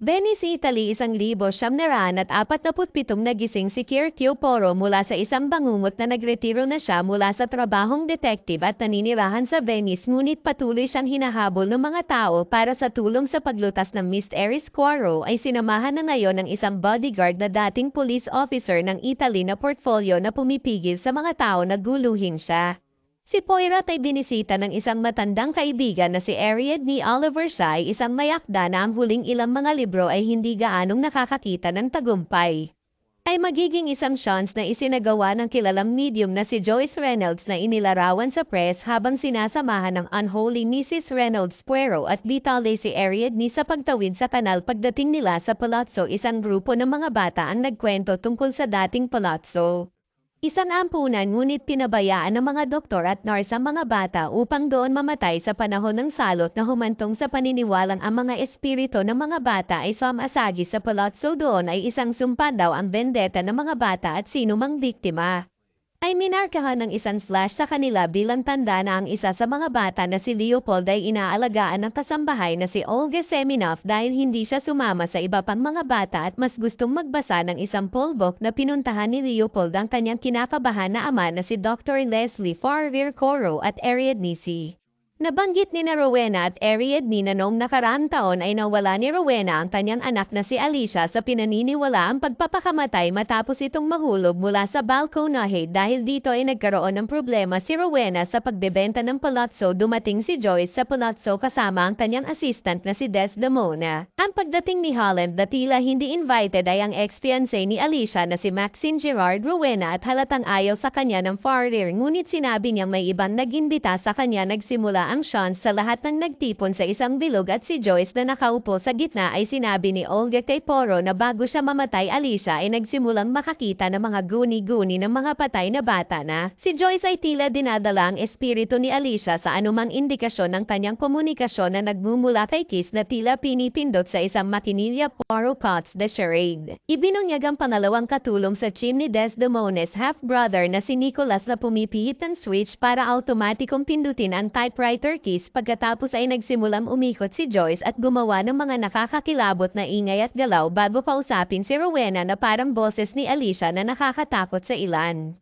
Venice, Italy, 1947 nagising si Kirkyo Poro mula sa isang bangungot na nagretiro na siya mula sa trabahong detective at naninirahan sa Venice, ngunit patuloy siyang hinahabol ng mga tao para sa tulong sa paglutas ng Mysterious Quarro ay sinamahan na ngayon ng isang bodyguard na dating police officer ng Italy na portfolio na pumipigil sa mga tao na guluhin siya. Si Poirot ay binisita ng isang matandang kaibigan na si Ariadne Oliver. Siya ay isang mayakda na ang huling ilang mga libro ay hindi gaanong nakakakita ng tagumpay. Ay magiging isang chance na isinagawa ng kilalang medium na si Joyce Reynolds na inilarawan sa press habang sinasamahan ng Unholy Mrs. Reynolds Puero at Vitale si Ariadne sa pagtawid sa kanal. Pagdating nila sa palazzo, isang grupo ng mga bata ang nagkwento tungkol sa dating palazzo. Isang ampunan, ngunit pinabayaan ng mga doktor at nurse ang mga bata upang doon mamatay sa panahon ng salot na humantong sa paniniwalang ang mga espiritu ng mga bata ay sumasagi sa palazzo. Doon ay isang sumpa daw ang vendetta ng mga bata at sino mang biktima ay minarkahan ng isang slash sa kanila bilang tanda na ang isa sa mga bata na si Leopold ay inaalagaan ng kasambahay na si Olga Semenov dahil hindi siya sumama sa iba pang mga bata at mas gustong magbasa ng isang poll book na pinuntahan ni Leopold ang kanyang kinakabahan na ama na si Dr. Leslie Farver Coro at Ariadne C. Nabanggit ni na Rowena at Ariadne na noong nakaraang taon ay nawala ni Rowena ang kanyang anak na si Alicia sa pinaniniwala ang pagpapakamatay matapos itong mahulog mula sa balkonahe. Dahil dito ay nagkaroon ng problema si Rowena sa pagbebenta ng palazzo. Dumating si Joyce sa palazzo kasama ang kanyang assistant na si Desdemona. Ang pagdating ni Holland na tila hindi invited ay ang ex-fiancé ni Alicia na si Maxine Gerard Rowena at halatang ayaw sa kanya ng Farrer, ngunit sinabi niyang may ibang nag-imbita sa kanya. Nagsimula ang chance sa lahat ng nagtipon sa isang bilog at si Joyce na nakaupo sa gitna ay sinabi ni Olga kay Poro na bago siya mamatay, Alicia ay nagsimulang makakita ng mga guni-guni ng mga patay na bata na. Si Joyce ay tila dinadala ang espiritu ni Alicia sa anumang indikasyon ng kanyang komunikasyon na nagmumula kay Kiss na tila pinipindot sa isang makinilya. Poro cuts the charade. Ibinunyag ang pangalawang katulong sa team ni Desdemona's half-brother na si Nicholas na pumipihit ng switch para automatikong pindutin ang typewriter keys. Pagkatapos ay nagsimulang umikot si Joyce at gumawa ng mga nakakakilabot na ingay at galaw bago kausapin si Rowena na parang boses ni Alicia na nakakatakot sa ilan.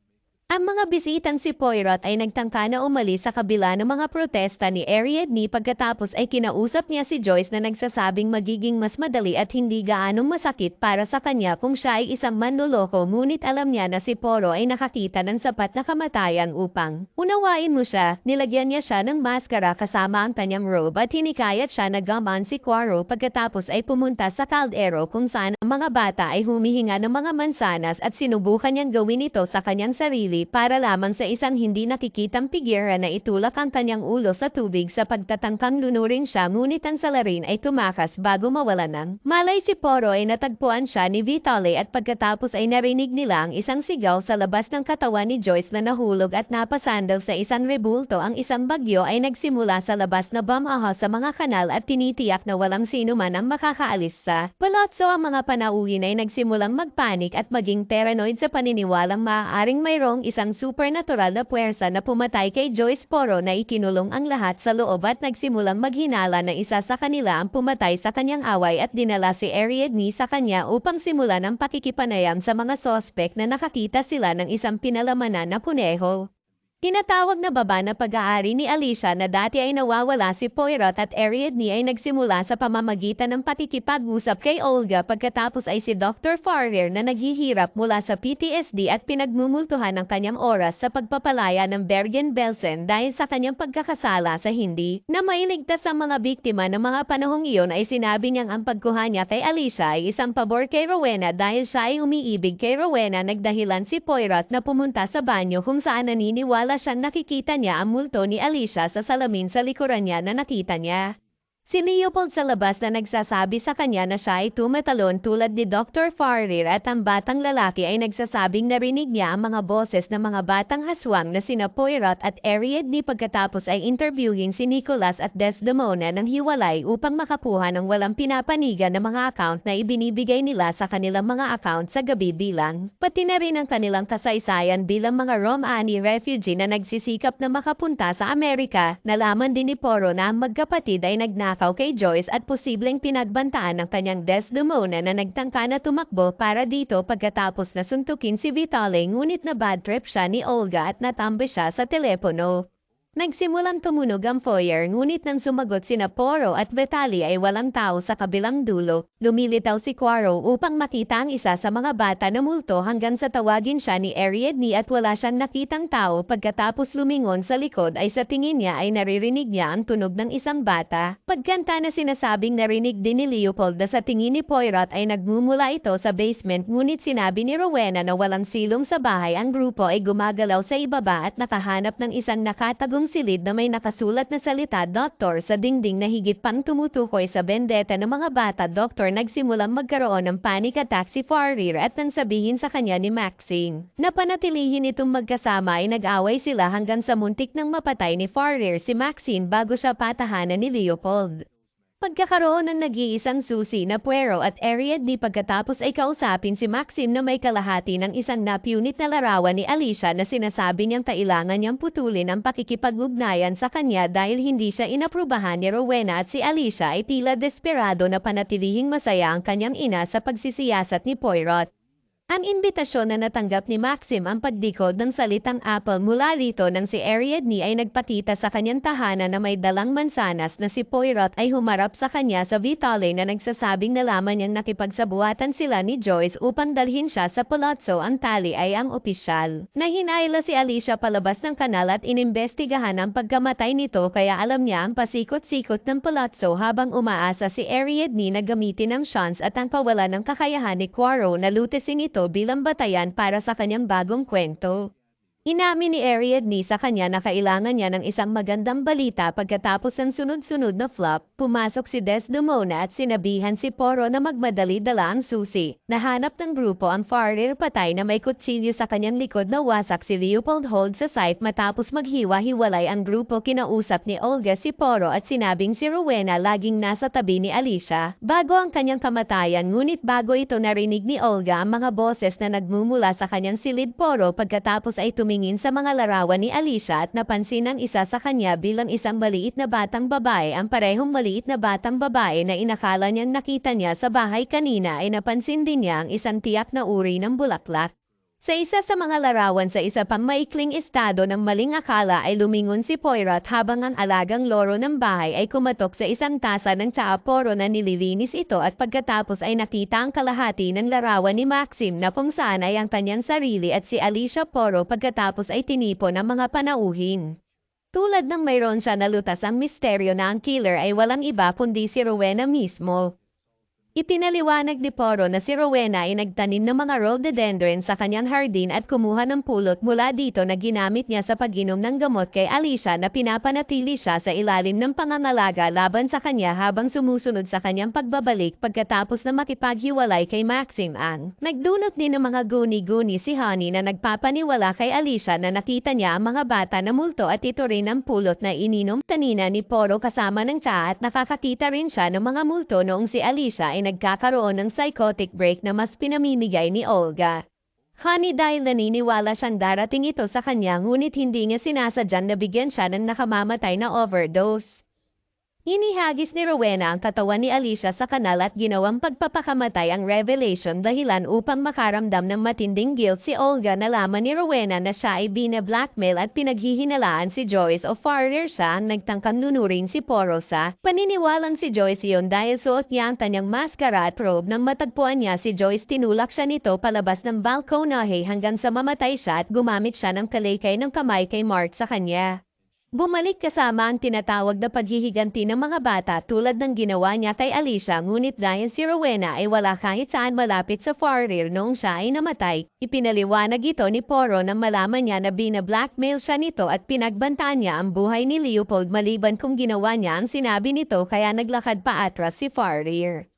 Ang mga bisitang si Poirot ay nagtangka na umalis sa kabila ng mga protesta ni Ariadne. Pagkatapos ay kinausap niya si Joyce na nagsasabing magiging mas madali at hindi gaanong masakit para sa kanya kung siya ay isang manloloko, ngunit alam niya na si Poro ay nakakita ng sapat na kamatayan upang unawain mo siya. Nilagyan niya siya ng maskara kasama ang kanyang robe at hinikayat siya na gaman si Quarro. Pagkatapos ay pumunta sa kaldero kung saan ang mga bata ay humihinga ng mga mansanas at sinubukan niyang gawin ito sa kanyang sarili para lamang sa isang hindi nakikitang pigira na itulak ang kanyang ulo sa tubig. Sa pagtatangkang lunurin siya, ngunit ang salarin ay tumakas bago mawala ng malay si Poro ay natagpuan siya ni Vitale at pagkatapos ay narinig nila ang isang sigaw sa labas ng katawan ni Joyce na nahulog at napasandal sa isang rebulto. Ang isang bagyo ay nagsimula sa labas na bumaha sa mga kanal at tinitiyak na walang sino man ang makakaalis sa palazzo. Ang mga panauhin ay nagsimulang magpanik at maging paranoid sa paniniwalang maaaring mayroong isang supernatural na puwersa na pumatay kay Joyce. Poro na ikinulong ang lahat sa loob at nagsimulang maghinala na isa sa kanila ang pumatay sa kanyang away at dinala si Ariadne sa kanya upang simulan ang pakikipanayam sa mga sospek na nakakita sila ng isang pinalamanan na kuneho. Tinatawag na baba na pag-aari ni Alicia na dati ay nawawala. Si Poirot at Ariadne ay nagsimula sa pamamagitan ng pakikipag-usap kay Olga. Pagkatapos ay si Dr. Farrer na naghihirap mula sa PTSD at pinagmumultuhan ng kanyang oras sa pagpapalaya ng Bergen-Belsen dahil sa kanyang pagkakasala sa hindi na mailigtas ang mga biktima ng mga panahong iyon, ay sinabi niyang ang pagkuha niya kay Alicia ay isang pabor kay Rowena dahil siya ay umiibig kay Rowena. Nagdahilan si Poirot na pumunta sa banyo kung saan naniniwala siyang nakikita niya ang multo ni Alicia sa salamin sa likuran niya na nakita niya si Leopold sa labas na nagsasabi sa kanya na siya ay tumatalon tulad ni Dr. Farrer at ang batang lalaki ay nagsasabing narinig niya ang mga boses ng mga batang haswang na sina Poirot at Ariadne. Pagkatapos ay interviewing si Nicholas at Desdemona ng hiwalay upang makakuha ng walang pinapanigan na mga account na ibinibigay nila sa kanilang mga account sa gabi, bilang pati na rin ang kanilang kasaysayan bilang mga Romani refugee na nagsisikap na makapunta sa Amerika. Nalaman din ni Poro na ang magkapatid ay nagnakaw pagnanakaw kay Joyce at posibleng pinagbantaan ng kanyang Desdemona na nagtangka na tumakbo para dito pagkatapos na suntukin si Vitaly ngunit na bad trip siya ni Olga at natambe siya sa telepono. Nagsimulang tumunog ang foyer ngunit nang sumagot sina Poro at Vitaly ay walang tao sa kabilang dulo. Lumilitaw si Quaro upang makita ang isa sa mga bata na multo hanggang sa tawagin siya ni Ariadne at wala siyang nakitang tao pagkatapos lumingon sa likod ay sa tingin niya ay naririnig niya ang tunog ng isang bata. Pagkanta na sinasabing narinig din ni Leopold na sa tingin ni Poirot ay nagmumula ito sa basement ngunit sinabi ni Rowena na walang silong sa bahay ang grupo ay gumagalaw sa ibaba at nakahanap ng isang nakatagong silid na may nakasulat na salita Doktor sa dingding na higit pang tumutukoy sa bendeta ng mga bata. Doktor nagsimulang magkaroon ng panic attack si Farir at nang sabihin sa kanya ni Maxine na panatilihin itong magkasama ay nag-away sila hanggang sa muntik nang mapatay ni Farir si Maxine bago siya patahanan ni Leopold. Pagkakaroon ng nag-iisang susi na Puero at Ariadne pagkatapos ay kausapin si Maxim na may kalahati ng isang napunit na larawan ni Alicia na sinasabi niyang kailangan niyang putulin ang pakikipag-ugnayan sa kanya dahil hindi siya inaprubahan ni Rowena at si Alicia ay tila desperado na panatilihing masaya ang kanyang ina sa pagsisiyasat ni Poirot. Ang imbitasyon na natanggap ni Maxim ang pagdikod ng salitang apple mula rito nang si Ariadne ay nagpakita sa kanyang tahanan na may dalang mansanas na si Poirot ay humarap sa kanya sa Vitaly na nagsasabing nalaman niyang nakipagsabuatan sila ni Joyce upang dalhin siya sa palazzo. Ang tali ay ang opisyal. Nahinayla si Alicia palabas ng kanal at inimbestigahan ang pagkamatay nito kaya alam niya ang pasikot-sikot ng palazzo habang umaasa si Ariadne na gamitin ang chance at ang kawalan ng kakayahan ni Poirot na lutisin ito bilang batayan para sa kanyang bagong kwento. Inamin ni Ariadne sa kanya na kailangan niya ng isang magandang balita pagkatapos ng sunod-sunod na flop. Pumasok si Desdemona at sinabihan si Poro na magmadali dala ang susi. Nahanap ng grupo ang Farir patay na may kutsilyo sa kanyang likod na wasak si Leopold hold sa site matapos maghiwa-hiwalay ang grupo. Kinausap ni Olga si Poro at sinabing si Rowena laging nasa tabi ni Alicia bago ang kanyang kamatayan ngunit bago ito narinig ni Olga ang mga boses na nagmumula sa kanyang silid. Poro pagkatapos ay tumingin sa mga larawan ni Alicia at napansin ang isa sa kanya bilang isang maliit na batang babae. Ang parehong maliit na batang babae na inakala niyang nakita niya sa bahay kanina ay napansin din niya ang isang tiyak na uri ng bulaklak. Sa isa sa mga larawan sa isa pang maikling estado ng maling akala ay lumingon si Poirot habang ang alagang loro ng bahay ay kumatok sa isang tasa ng tsaa. Poro na nililinis ito at pagkatapos ay nakita ang kalahati ng larawan ni Maxim na kung saan ay ang kanyang sarili at si Alicia. Poro pagkatapos ay tinipon ang mga panauhin. Tulad ng mayroon siya nalutas ang misteryo na ang killer ay walang iba kundi si Rowena mismo. Ipinaliwanag ni Poro na si Rowena ay nagtanim ng mga rhododendron sa kanyang hardin at kumuha ng pulot mula dito na ginamit niya sa pag-inom ng gamot kay Alicia na pinapanatili siya sa ilalim ng pangangalaga laban sa kanya habang sumusunod sa kanyang pagbabalik pagkatapos na makipaghiwalay kay Maxim. Nagdunot din ng mga guni-guni si Honey na nagpapaniwala kay Alicia na nakita niya ang mga bata na multo at ito rin ang pulot na ininom kanina ni Poro kasama ng tsaa at nakakakita rin siya ng mga multo noong si Alicia ay nagkakaroon ng psychotic break na mas pinamimigay ni Olga. Honey dahil naniniwala siyang darating ito sa kanya ngunit hindi niya sinasadyang nabigyan siya ng nakamamatay na overdose. Inihagis ni Rowena ang katawan ni Alicia sa kanal at ginawang pagpapakamatay ang revelation dahilan upang makaramdam ng matinding guilt si Olga. Nalaman ni Rowena na siya ay bina-blackmail at pinaghihinalaan si Joyce o Farir siya ang nagtangkang nunurin si Poro sa paniniwalang si Joyce iyon dahil suot niya ang kanyang maskara at robe. Nang matagpuan niya si Joyce tinulak siya nito palabas ng balkonahe hanggang sa mamatay siya at gumamit siya ng kalaykay ng kamay kay Mark sa kanya. Bumalik kasama ang tinatawag na paghihiganti ng mga bata tulad ng ginawa niya kay Alicia ngunit dahil si Rowena ay wala kahit saan malapit sa Farir noong siya ay namatay, ipinaliwanag ito ni Poro nang malaman niya na bina-blackmail siya nito at pinagbantaan niya ang buhay ni Leopold maliban kung ginawa niya ang sinabi nito kaya naglakad pa atras si Farir.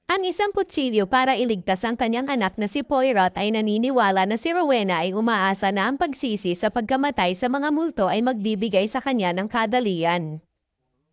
Ang isang kutsilyo para iligtas ang kanyang anak na si Poirot ay naniniwala na si Rowena ay umaasa na ang pagsisi sa pagkamatay sa mga multo ay magbibigay sa kanya ng kadalian.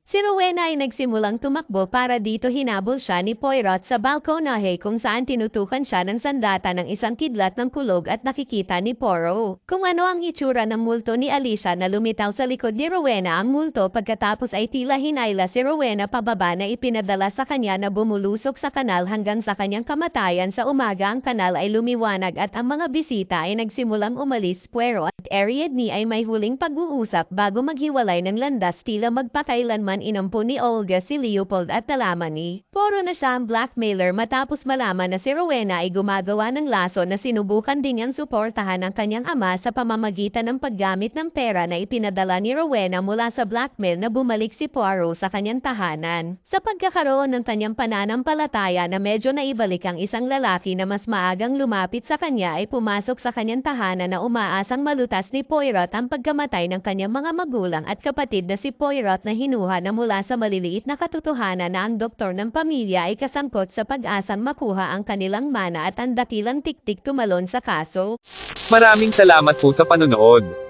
Si Rowena ay nagsimulang tumakbo para dito hinabol siya ni Poirot sa balkonahe kung saan tinutukan siya ng sandata ng isang kidlat ng kulog at nakikita ni Poirot kung ano ang itsura ng multo ni Alicia na lumitaw sa likod ni Rowena. Ang multo pagkatapos ay tila hinayla si Rowena pababa na ipinadala sa kanya na bumulusok sa kanal hanggang sa kanyang kamatayan. Sa umaga ang kanal ay lumiwanag at ang mga bisita ay nagsimulang umalis. Poirot at Ariadne ay may huling pag-uusap bago maghiwalay ng landas, tila magpakailanman inampun ni Olga si Leopold at nalaman ni Poirot na siya ang blackmailer matapos malaman na si Rowena ay gumagawa ng laso na sinubukan din niyang suportahan ng kanyang ama sa pamamagitan ng paggamit ng pera na ipinadala ni Rowena mula sa blackmail na bumalik si Poirot sa kanyang tahanan. Sa pagkakaroon ng kanyang pananampalataya na medyo naibalik ang isang lalaki na mas maagang lumapit sa kanya ay pumasok sa kanyang tahanan na umaasang malutas ni Poirot ang pagkamatay ng kanyang mga magulang at kapatid na si Poirot na hinuha na mula sa maliliit na katotohanan na ang doktor ng pamilya ay kasangkot sa pag-asang makuha ang kanilang mana at ang dakilang tiktik tumalon sa kaso. Maraming salamat po sa panonood.